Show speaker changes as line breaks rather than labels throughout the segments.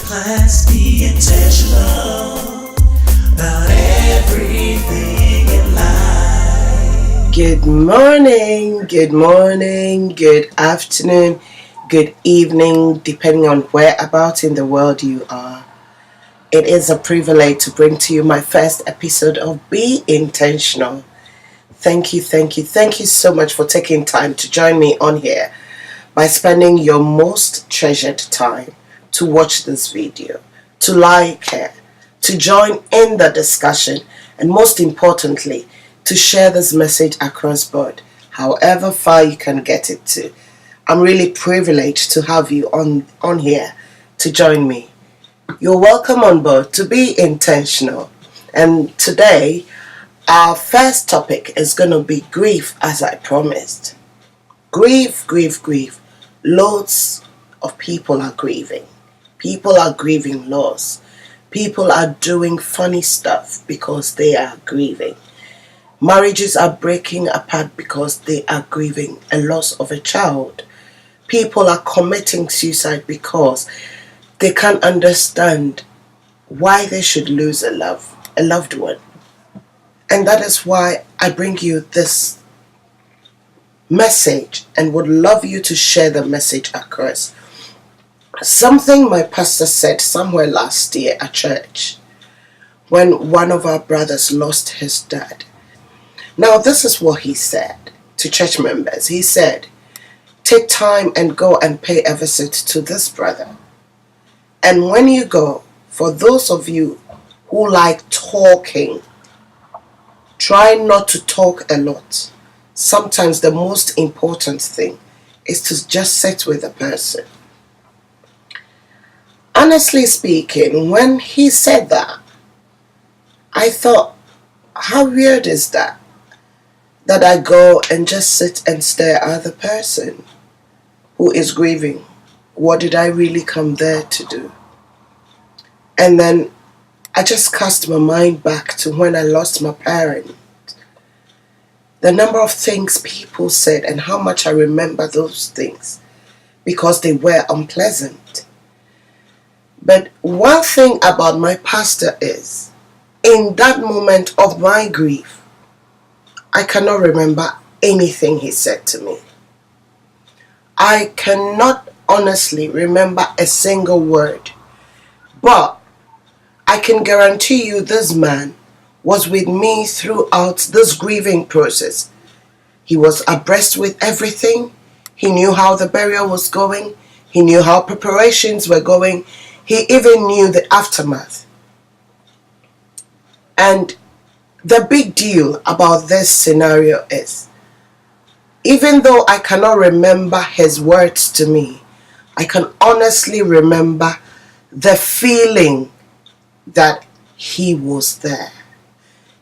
Let's be intentional about everything in life.
Good morning, good afternoon, good evening, depending on whereabouts in the world you are. It is a privilege to bring to you my first episode of Be Intentional. Thank you so much for taking time to join me on here by spending your most treasured time to watch this video, to like it, to join in the discussion, and most importantly, to share this message across board, however far you can get it to. I'm really privileged to have you on here to join me. You're welcome on board to Be Intentional. And today, our first topic is going to be grief, as I promised. Grief. Loads of people are grieving. People are grieving loss. People are doing funny stuff because they are grieving. Marriages are breaking apart because they are grieving a loss of a child. People are committing suicide because they can't understand why they should lose a loved one. And that is why I bring you this message and would love you to share the message across. Something my pastor said somewhere last year at church when one of our brothers lost his dad. Now, this is what he said to church members. He said, take time and go and pay a visit to this brother. And when you go, for those of you who like talking, try not to talk a lot. Sometimes the most important thing is to just sit with the person. Honestly speaking, when he said that, I thought, how weird is that? That I go and just sit and stare at the person who is grieving. What did I really come there to do? And then I just cast my mind back to when I lost my parent. The number of things people said and how much I remember those things because they were unpleasant. But one thing about my pastor is, in that moment of my grief, I cannot remember anything he said to me. I cannot honestly remember a single word. But I can guarantee you this man was with me throughout this grieving process. He was abreast with everything. He knew how the burial was going. He knew how preparations were going. He even knew the aftermath. And the big deal about this scenario is, even though I cannot remember his words to me, I can honestly remember the feeling that he was there.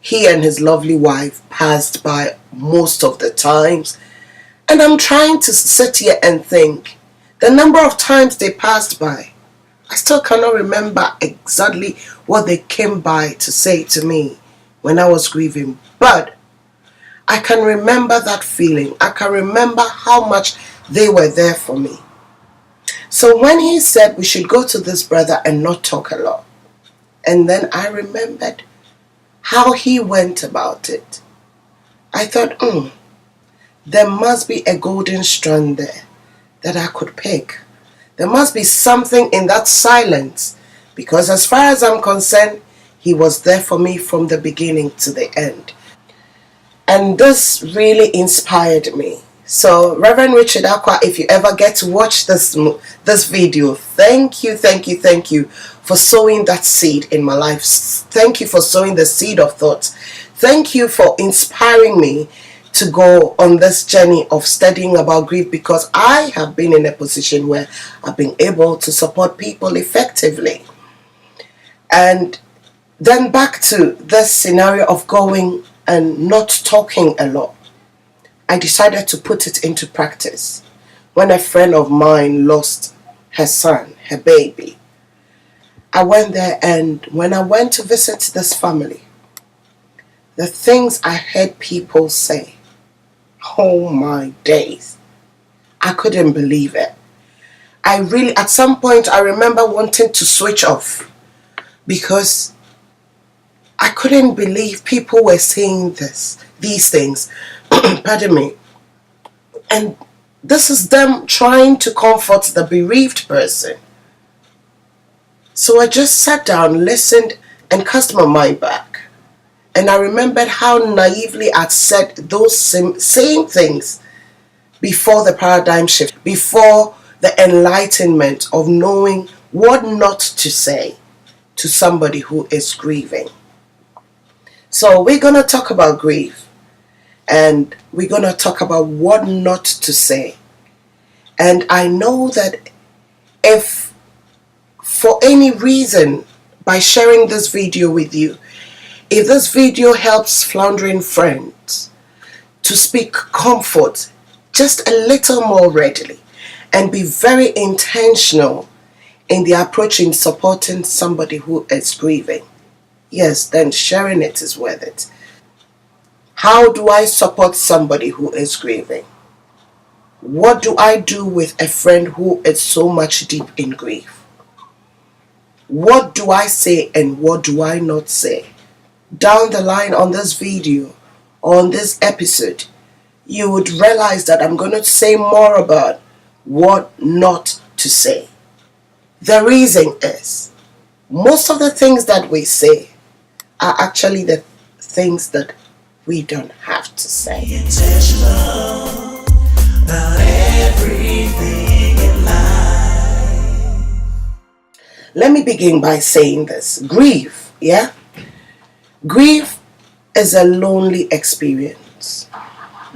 He and his lovely wife passed by most of the times. And I'm trying to sit here and think, the number of times they passed by, I still cannot remember exactly what they came by to say to me when I was grieving. But I can remember that feeling. I can remember how much they were there for me. So when he said we should go to this brother and not talk a lot, and then I remembered how he went about it, I thought, there must be a golden strand there that I could pick. There must be something in that silence, because as far as I'm concerned, he was there for me from the beginning to the end. And this really inspired me. So Reverend Richard Aqua, if you ever get to watch this video, thank you for sowing that seed in my life. Thank you for sowing the seed of thoughts. Thank you for inspiring me to go on this journey of studying about grief, because I have been in a position where I've been able to support people effectively. And then back to this scenario of going and not talking a lot. I decided to put it into practice when a friend of mine lost her son, her baby. I went there, and when I went to visit this family, the things I heard people say, oh my days, I couldn't believe it. at some point, I remember wanting to switch off because I couldn't believe people were saying these things. Pardon me. And this is them trying to comfort the bereaved person. So I just sat down, listened, and cast my mind back. And I remembered how naively I'd said those same things before the paradigm shift, before the enlightenment of knowing what not to say to somebody who is grieving. So we're going to talk about grief, and we're going to talk about what not to say. And I know that if for any reason, by sharing this video with you, if this video helps floundering friends to speak comfort just a little more readily and be very intentional in the approach in supporting somebody who is grieving, yes, then sharing it is worth it. How do I support somebody who is grieving? What do I do with a friend who is so much deep in grief? What do I say and what do I not say? Down the line on this video, on this episode, you would realize that I'm going to say more about what not to say. The reason is, most of the things that we say are actually the things that we don't have to say.
Be intentional about everything in life.
Let me begin by saying this. Grief, yeah? Grief is a lonely experience.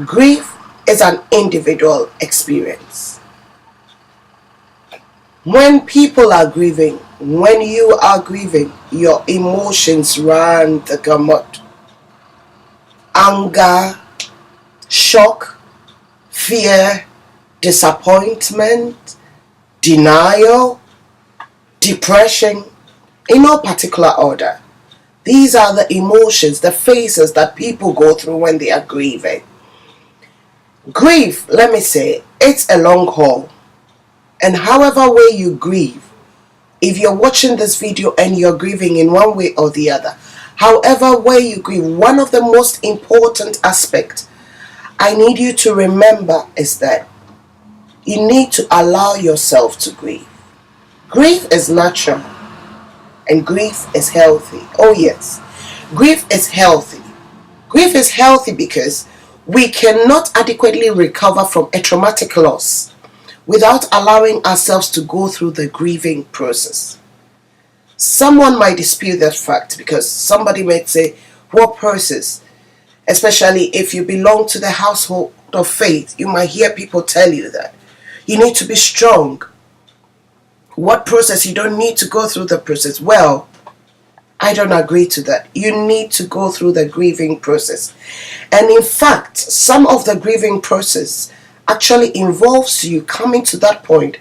Grief is an individual experience. When people are grieving, when you are grieving, your emotions run the gamut. Anger, shock, fear, disappointment, denial, depression, in no particular order. These are the emotions, the phases that people go through when they are grieving. Grief, let me say, it's a long haul. And however way you grieve, if you're watching this video and you're grieving in one way or the other, however way you grieve, one of the most important aspects I need you to remember is that you need to allow yourself to grieve. Grief is natural and grief is healthy. Oh yes, grief is healthy. Grief is healthy because we cannot adequately recover from a traumatic loss without allowing ourselves to go through the grieving process. Someone might dispute that fact because somebody might say, what process? Especially if you belong to the household of faith, you might hear people tell you that you need to be strong. What process? You don't need to go through the process. Well, I don't agree to that. You need to go through the grieving process. And in fact, some of the grieving process actually involves you coming to that point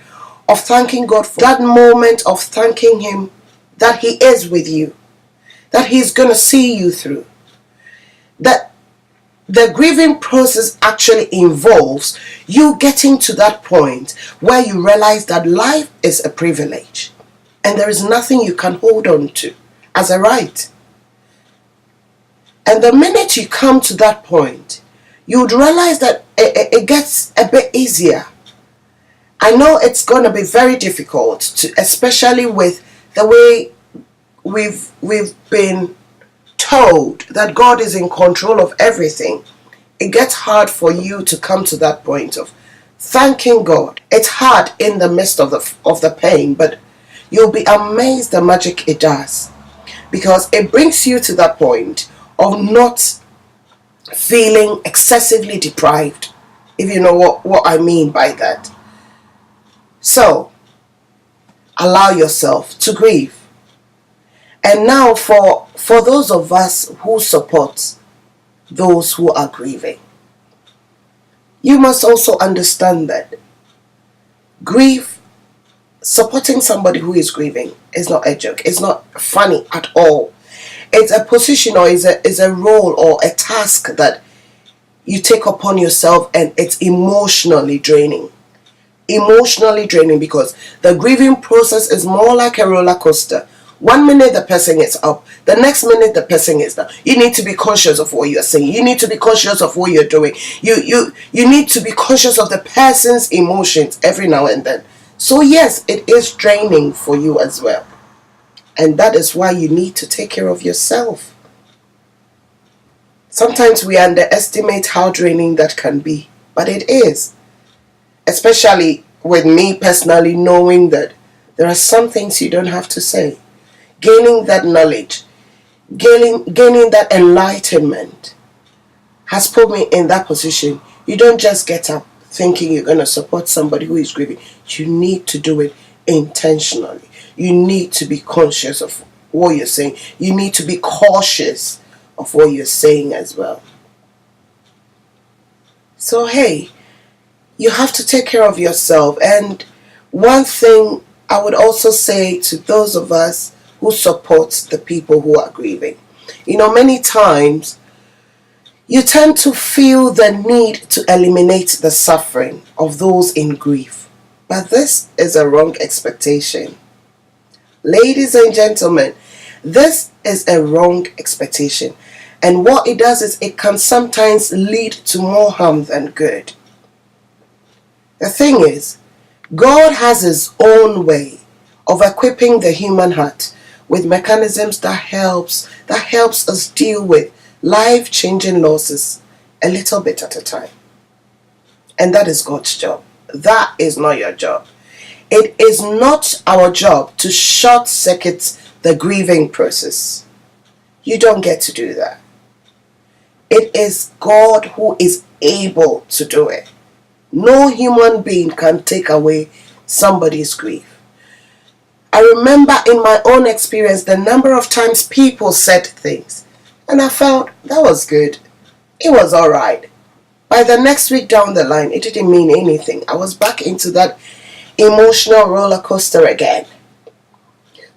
of thanking God for that moment, of thanking Him that He is with you, that He's going to see you through. That the grieving process actually involves you getting to that point where you realize that life is a privilege and there is nothing you can hold on to as a right. And the minute you come to that point, you would realize that it gets a bit easier. I know it's going to be very difficult, especially with the way we've been told that God is in control of everything. It gets hard for you to come to that point of thanking God. It's hard in the midst of the pain, but you'll be amazed the magic it does, because it brings you to that point of not feeling excessively deprived, if you know what I mean by that. So, allow yourself to grieve. And now for those of us who support those who are grieving, you must also understand that grief, supporting somebody who is grieving, is not a joke. It's not funny at all. It's a position or is a role or a task that you take upon yourself, and it's emotionally draining. emotionally draining, because the grieving process is more like a roller coaster. 1 minute the person is up, the next minute the person is down. You need to be conscious of what you're saying. You need to be conscious of what you're doing. You need to be conscious of the person's emotions every now and then. So yes, it is draining for you as well. And that is why you need to take care of yourself. Sometimes we underestimate how draining that can be, but it is. Especially with me personally, knowing that there are some things you don't have to say. Gaining that knowledge, gaining that enlightenment has put me in that position. You don't just get up thinking you're going to support somebody who is grieving. You need to do it intentionally. You need to be conscious of what you're saying. You need to be cautious of what you're saying as well. So hey, you have to take care of yourself. And one thing I would also say to those of us who support the people who are grieving, many times you tend to feel the need to eliminate the suffering of those in grief. But this is a wrong expectation. Ladies and gentlemen, this is a wrong expectation. And what it does is it can sometimes lead to more harm than good. The thing is, God has His own way of equipping the human heart with mechanisms that helps us deal with life-changing losses a little bit at a time. And that is God's job. That is not your job. It is not our job to short-circuit the grieving process. You don't get to do that. It is God who is able to do it. No human being can take away somebody's grief. I remember in my own experience the number of times people said things and I felt that was good. It was alright. By the next week down the line, it didn't mean anything. I was back into that emotional roller coaster again.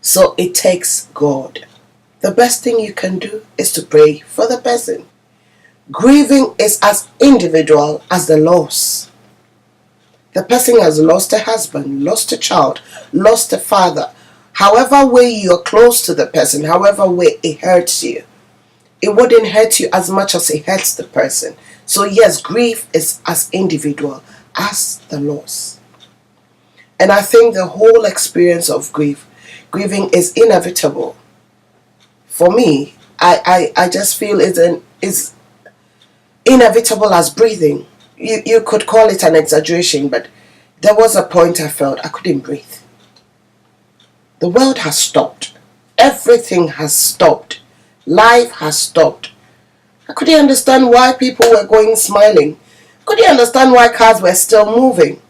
So it takes God. The best thing you can do is to pray for the person. Grieving is as individual as the loss. The person has lost a husband, lost a child, lost a father. However way you're close to the person, however way it hurts you, it wouldn't hurt you as much as it hurts the person. So yes, grief is as individual as the loss. And I think the whole experience of grieving is inevitable. For me, I just feel it's inevitable as breathing. You could call it an exaggeration, but there was a point I felt I couldn't breathe. The world has stopped. Everything has stopped. Life has stopped. I couldn't understand why people were going smiling. I couldn't understand why cars were still moving.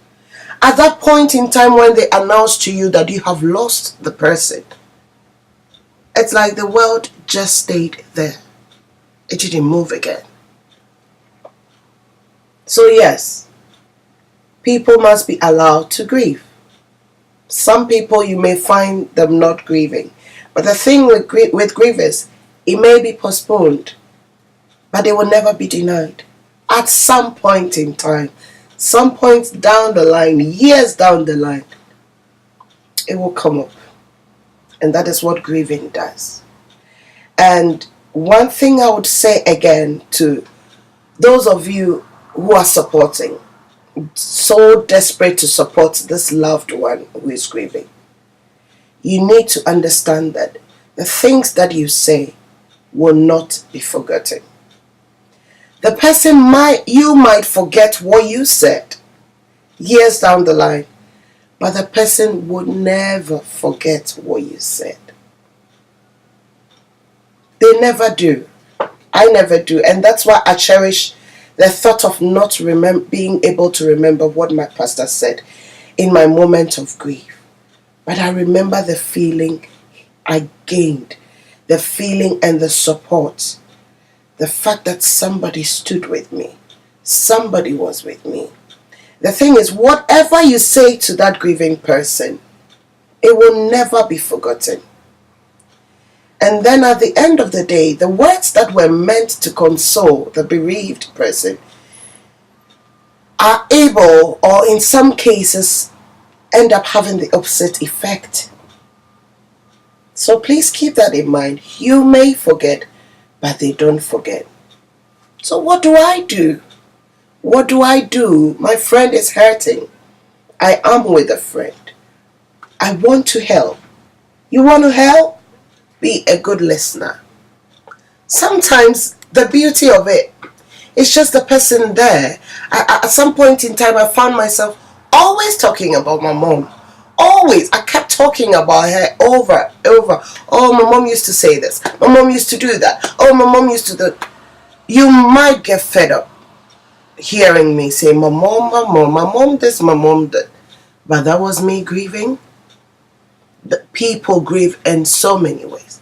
At that point in time when they announced to you that you have lost the person, it's like the world just stayed there. It didn't move again. So yes, people must be allowed to grieve. Some people you may find them not grieving. But the thing with grief is, it may be postponed, but it will never be denied. At some point in time, some point down the line, years down the line, it will come up. And that is what grieving does. And one thing I would say again to those of you who are supporting, so desperate to support this loved one who is grieving, you need to understand that the things that you say will not be forgotten. The person you might forget what you said years down the line, but the person would never forget what you said. They never do. I never do. And that's why I cherish the thought of not being able to remember what my pastor said in my moment of grief. But I remember the feeling I gained, the feeling and the support, the fact that somebody stood with me, somebody was with me. The thing is, whatever you say to that grieving person, it will never be forgotten. And then at the end of the day, the words that were meant to console the bereaved person are able, or in some cases end up having the opposite effect. So please keep that in mind. You may forget, but they don't forget. So what do I do? What do I do? My friend is hurting. I am with a friend. I want to help. You want to help? Be a good listener. Sometimes the beauty of it is just the person there. At some point in time, I found myself always talking about my mom. Always. I kept talking about her over. Oh, my mom used to say this. My mom used to do that. Oh, my mom used to do. You might get fed up hearing me say, my mom this, my mom that. But that was me grieving. The people grieve in so many ways.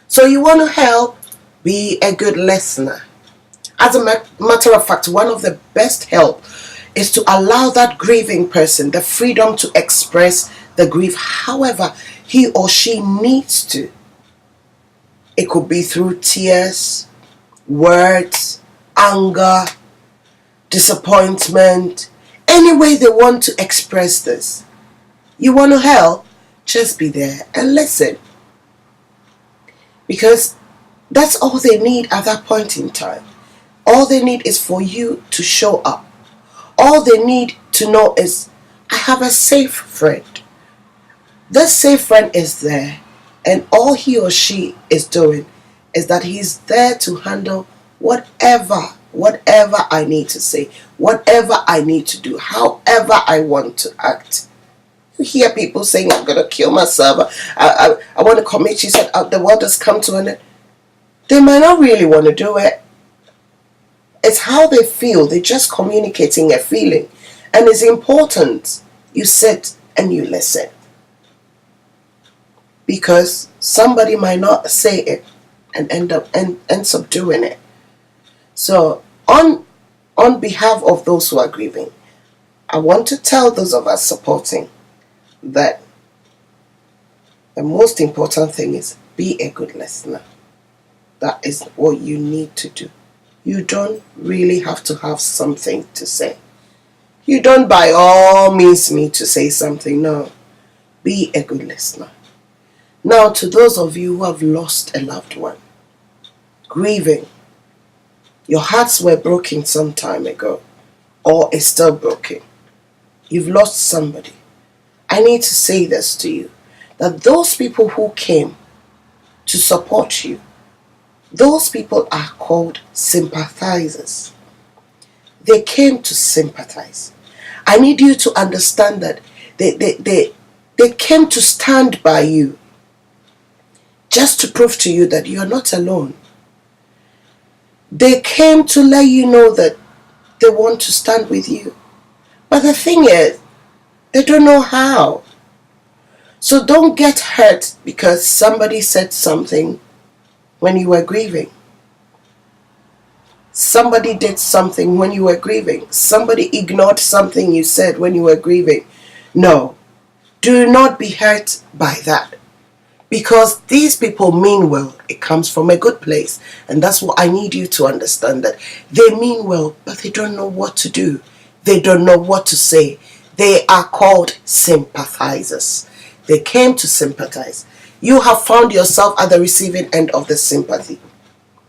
So you want to help, be a good listener. As a matter of fact, one of the best help is to allow that grieving person the freedom to express the grief however he or she needs to. It could be through tears, words, anger, disappointment, any way they want to express this. You want to help? Just be there and listen. Because that's all they need at that point in time. All they need is for you to show up. All they need to know is, I have a safe friend. This safe friend is there, and all he or she is doing is that he's there to handle whatever I need to say, whatever I need to do, however I want to act. You hear people saying, I'm going to kill myself, I want to commit suicide, the world has come to an end. They might not really want to do it. It's how they feel. They're just communicating a feeling. And it's important you sit and you listen. Because somebody might not say it and ends up doing it. So on behalf of those who are grieving, I want to tell those of us supporting that the most important thing is be a good listener. That is what you need to do. You don't really have to have something to say. You don't by all means need to say something. No. Be a good listener. Now, to those of you who have lost a loved one, grieving, your hearts were broken some time ago, or is still broken. You've lost somebody. I need to say this to you, that those people who came to support you, those people are called sympathizers. They came to sympathize. I need you to understand that they came to stand by you, just to prove to you that you are not alone. They came to let you know that they want to stand with you. But the thing is, they don't know how. So don't get hurt because somebody said something when you were grieving. Somebody did something when you were grieving. Somebody ignored something you said when you were grieving. No, do not be hurt by that. Because these people mean well. It comes from a good place. And that's what I need you to understand, that they mean well, but they don't know what to do. They don't know what to say. They are called sympathizers. They came to sympathize. You have found yourself at the receiving end of the sympathy.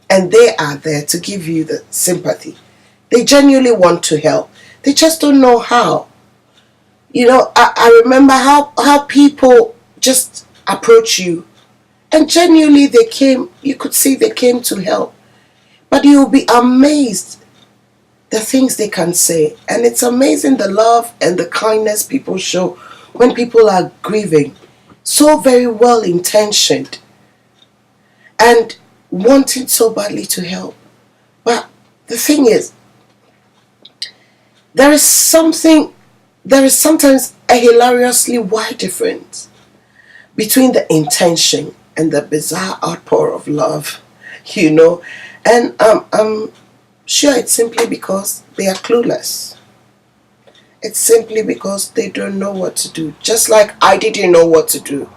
And they are there to give you the sympathy. They genuinely want to help. They just don't know how. You know, I remember how people just approach you. And genuinely they came, you could see they came to help. But you'll be amazed the things they can say. And it's amazing the love and the kindness people show when people are grieving. So very well intentioned. And wanting so badly to help. But the thing is, there is sometimes a hilariously wide difference between the intention and the bizarre outpour of love, you know. And I'm sure it's simply because they are clueless. It's simply because they don't know what to do. Just like I didn't know what to do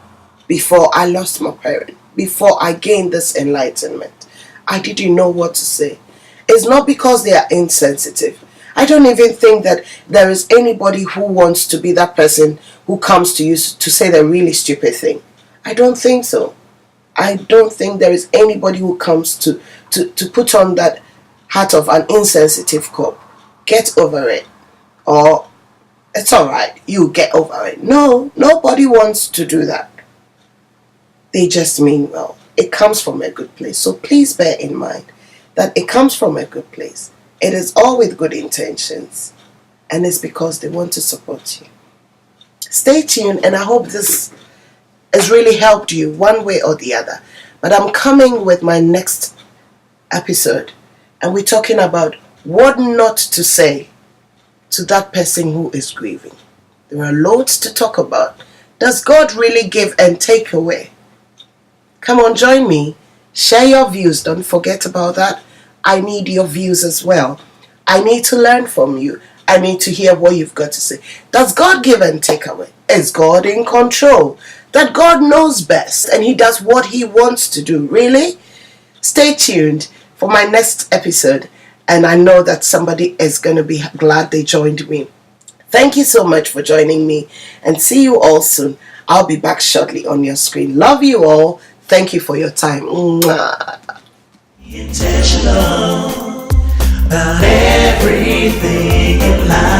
before I lost my parent, before I gained this enlightenment. I didn't know what to say. It's not because they are insensitive. I don't even think that there is anybody who wants to be that person who comes to you to say the really stupid thing. I don't think so. I don't think there is anybody who comes to put on that hat of an insensitive cop. Get over it. Or it's alright, you get over it. No, nobody wants to do that. They just mean well. It comes from a good place. So please bear in mind that it comes from a good place. It is all with good intentions. And it's because they want to support you. Stay tuned, and I hope this has really helped you one way or the other. But I'm coming with my next episode, and we're talking about what not to say to that person who is grieving. There are loads to talk about. Does God really give and take away? Come on, join me. Share your views. Don't forget about that. I need your views as well. I need to learn from you. I need to hear what you've got to say. Does God give and take away? Is God in control? That God knows best and He does what He wants to do. Really? Stay tuned for my next episode, and I know that somebody is going to be glad they joined me. Thank you so much for joining me, and see you all soon. I'll be back shortly on your screen. Love you all. Thank you for your time. Mwah.
Intentional about everything in life.